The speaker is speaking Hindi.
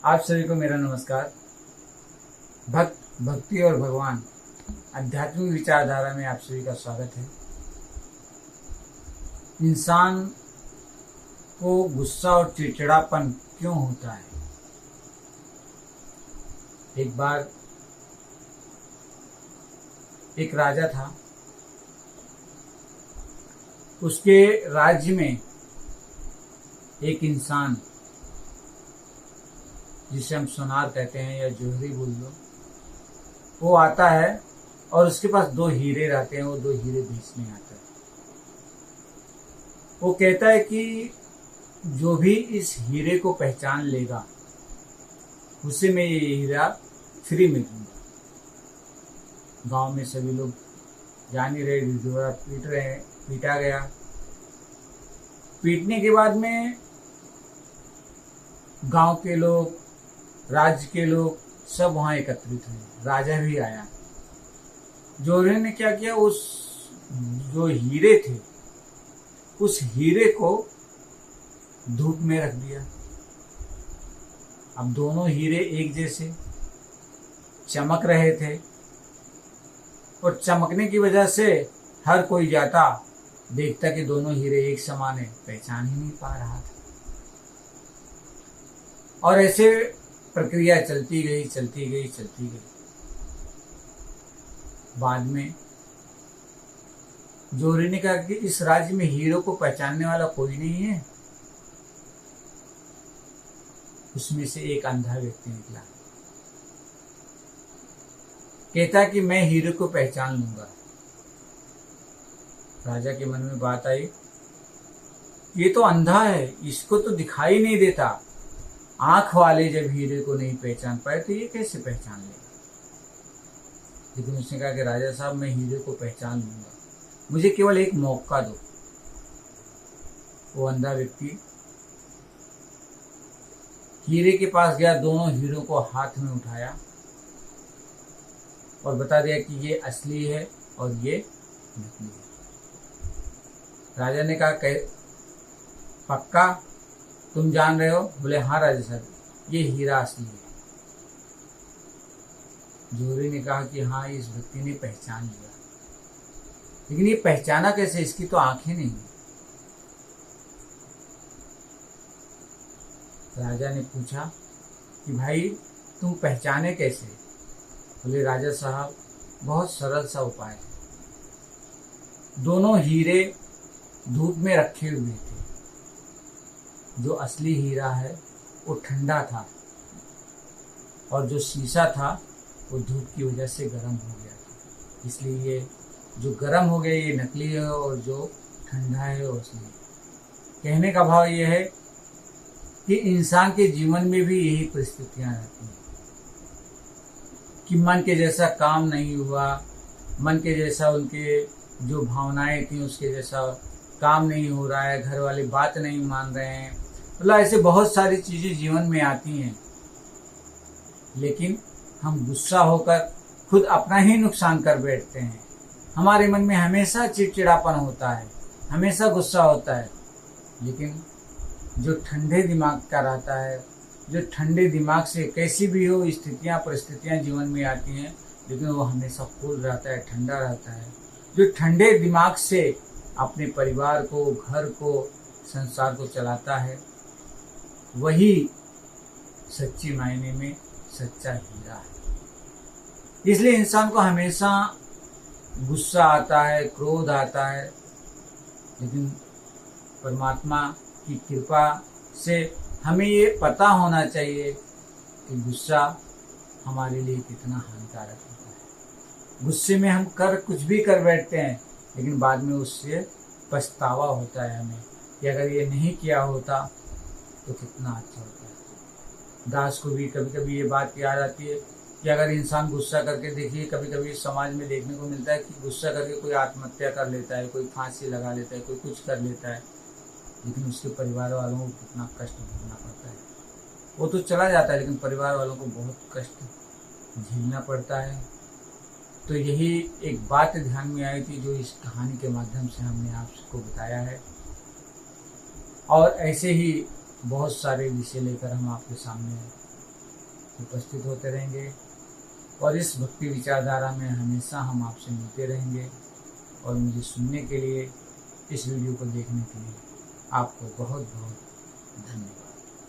आप सभी को मेरा नमस्कार। भक्त भक्ति और भगवान आध्यात्मिक विचारधारा में आप सभी का स्वागत है। इंसान को गुस्सा और चिड़चिड़ापन क्यों होता है? एक बार एक राजा था। उसके राज्य में एक इंसान, जिसे हम सोनार कहते हैं या जौहरी बोल लो, वो आता है और उसके पास 2 हीरे रहते हैं। वो 2 हीरे बेचने आता है। वो कहता है कि जो भी इस हीरे को पहचान लेगा उसे मैं ये हीरा फ्री में दूंगा। गांव में सभी लोग जान ही रहे, ढिढोरा पीट रहे हैं। पीटा गया। पीटने के बाद में गांव के लोग, राज्य के लोग सब वहां एकत्रित हुए। राजा भी आया। जौहरी ने क्या किया, उस जो हीरे थे उस हीरे को धूप में रख दिया। अब दोनों हीरे एक जैसे चमक रहे थे और चमकने की वजह से हर कोई जाता, देखता कि दोनों हीरे एक समान है, पहचान ही नहीं पा रहा था। और ऐसे प्रक्रिया चलती गई। बाद में जौहरी ने कहा कि इस राज्य में हीरो को पहचानने वाला कोई नहीं है। उसमें से एक अंधा व्यक्ति निकला। कहता कि मैं हीरो को पहचान लूंगा। राजा के मन में बात आई, ये तो अंधा है, इसको तो दिखाई नहीं देता। आंख वाले जब हीरे को नहीं पहचान पाए तो ये कैसे पहचान लेगा? लेकिन उसने कहा कि राजा साहब, मैं हीरे को पहचान लूंगा, मुझे केवल एक मौका दो। वो अंधा व्यक्ति हीरे के पास गया, दोनों हीरों को हाथ में उठाया और बता दिया कि ये असली है और ये नकली है। राजा ने कहा, पक्का तुम जान रहे हो? बोले, हाँ राजा साहब, ये हीरा असली है। जौहरी ने कहा कि हाँ, इस व्यक्ति ने पहचान लिया, लेकिन ये पहचाना कैसे? इसकी तो आंखें नहीं है। राजा ने पूछा कि भाई तुम पहचाने कैसे? बोले, राजा साहब, बहुत सरल सा उपाय है। दोनों हीरे धूप में रखे हुए थे। जो असली हीरा है वो ठंडा था और जो शीशा था वो धूप की वजह से गर्म हो गया था। इसलिए ये जो गर्म हो गया ये नकली है और जो ठंडा है वो असली है। कहने का भाव ये है कि इंसान के जीवन में भी यही परिस्थितियां रहती हैं कि मन के जैसा काम नहीं हुआ, मन के जैसा उनके जो भावनाएं थी उसके जैसा काम नहीं हो रहा है, घर वाले बात नहीं मान रहे हैं। मतलब ऐसे बहुत सारी चीजें जीवन में आती हैं, लेकिन हम गुस्सा होकर खुद अपना ही नुकसान कर बैठते हैं। हमारे मन में हमेशा चिड़चिड़ापन होता है, हमेशा गुस्सा होता है। लेकिन जो ठंडे दिमाग का रहता है, जो ठंडे दिमाग से कैसी भी हो स्थितियां परिस्थितियां जीवन में आती हैं, लेकिन वो हमेशा कूल रहता है, ठंडा रहता है। जो ठंडे दिमाग से अपने परिवार को, घर को, संसार को चलाता है, वही सच्ची मायने में सच्चा हीरा है। इसलिए इंसान को हमेशा गुस्सा आता है, क्रोध आता है, लेकिन परमात्मा की कृपा से हमें ये पता होना चाहिए कि गुस्सा हमारे लिए कितना हानिकारक होता है। गुस्से में हम कुछ भी कर बैठते हैं, लेकिन बाद में उससे पछतावा होता है हमें कि अगर ये नहीं किया होता तो कितना अच्छा होता है। दास को भी कभी कभी ये बात याद आती है कि अगर इंसान गुस्सा करके, देखिए कभी कभी समाज में देखने को मिलता है कि गुस्सा करके कोई आत्महत्या कर लेता है, कोई फांसी लगा लेता है, कोई कुछ कर लेता है, लेकिन उसके परिवार वालों को कितना कष्ट भोगना पड़ता है। वो तो चला जाता है, लेकिन परिवार वालों को बहुत कष्ट झेलना पड़ता है। तो यही एक बात ध्यान में आई थी जो इस कहानी के माध्यम से हमने आपको बताया है। और ऐसे ही बहुत सारे विषय लेकर हम आपके सामने उपस्थित होते रहेंगे और इस भक्ति विचारधारा में हमेशा हम आपसे मिलते रहेंगे। और मुझे सुनने के लिए, इस वीडियो को देखने के लिए आपको बहुत बहुत धन्यवाद।